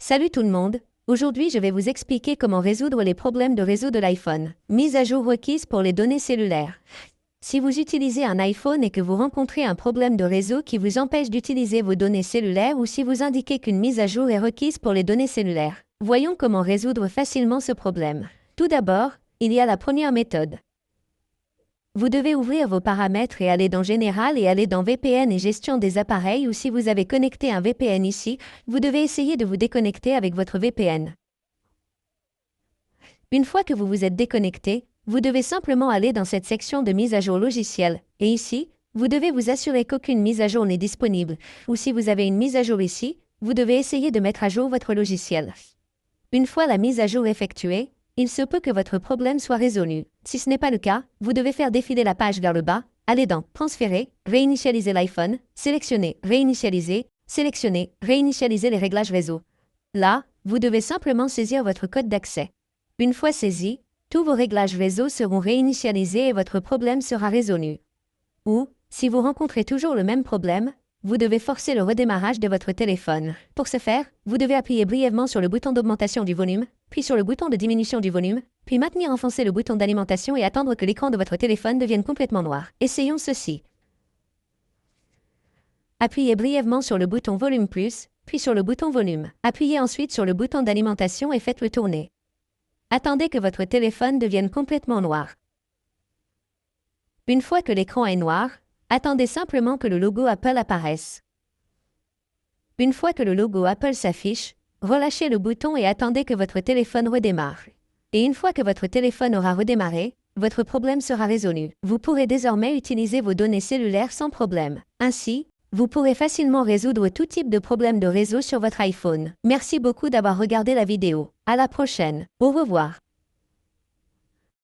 Salut tout le monde, aujourd'hui je vais vous expliquer comment résoudre les problèmes de réseau de l'iPhone. Mise à jour requise pour les données cellulaires. Si vous utilisez un iPhone et que vous rencontrez un problème de réseau qui vous empêche d'utiliser vos données cellulaires ou si vous indiquez qu'une mise à jour est requise pour les données cellulaires, voyons comment résoudre facilement ce problème. Tout d'abord, il y a la première méthode. Vous devez ouvrir vos paramètres et aller dans Général et aller dans VPN et Gestion des appareils ou si vous avez connecté un VPN ici, vous devez essayer de vous déconnecter avec votre VPN. Une fois que vous vous êtes déconnecté, vous devez simplement aller dans cette section de mise à jour logiciel et ici, vous devez vous assurer qu'aucune mise à jour n'est disponible ou si vous avez une mise à jour ici, vous devez essayer de mettre à jour votre logiciel. Une fois la mise à jour effectuée, il se peut que votre problème soit résolu. Si ce n'est pas le cas, vous devez faire défiler la page vers le bas, aller dans Transférer, réinitialiser l'iPhone, sélectionner Réinitialiser, sélectionner Réinitialiser les réglages réseau. Là, vous devez simplement saisir votre code d'accès. Une fois saisi, tous vos réglages réseau seront réinitialisés et votre problème sera résolu. Ou, si vous rencontrez toujours le même problème, vous devez forcer le redémarrage de votre téléphone. Pour ce faire, vous devez appuyer brièvement sur le bouton d'augmentation du volume, puis sur le bouton de diminution du volume, puis maintenir enfoncé le bouton d'alimentation et attendre que l'écran de votre téléphone devienne complètement noir. Essayons ceci. Appuyez brièvement sur le bouton volume plus, puis sur le bouton volume. Appuyez ensuite sur le bouton d'alimentation et faites-le tourner. Attendez que votre téléphone devienne complètement noir. Une fois que l'écran est noir, attendez simplement que le logo Apple apparaisse. Une fois que le logo Apple s'affiche, relâchez le bouton et attendez que votre téléphone redémarre. Et une fois que votre téléphone aura redémarré, votre problème sera résolu. Vous pourrez désormais utiliser vos données cellulaires sans problème. Ainsi, vous pourrez facilement résoudre tout type de problème de réseau sur votre iPhone. Merci beaucoup d'avoir regardé la vidéo. À la prochaine. Au revoir.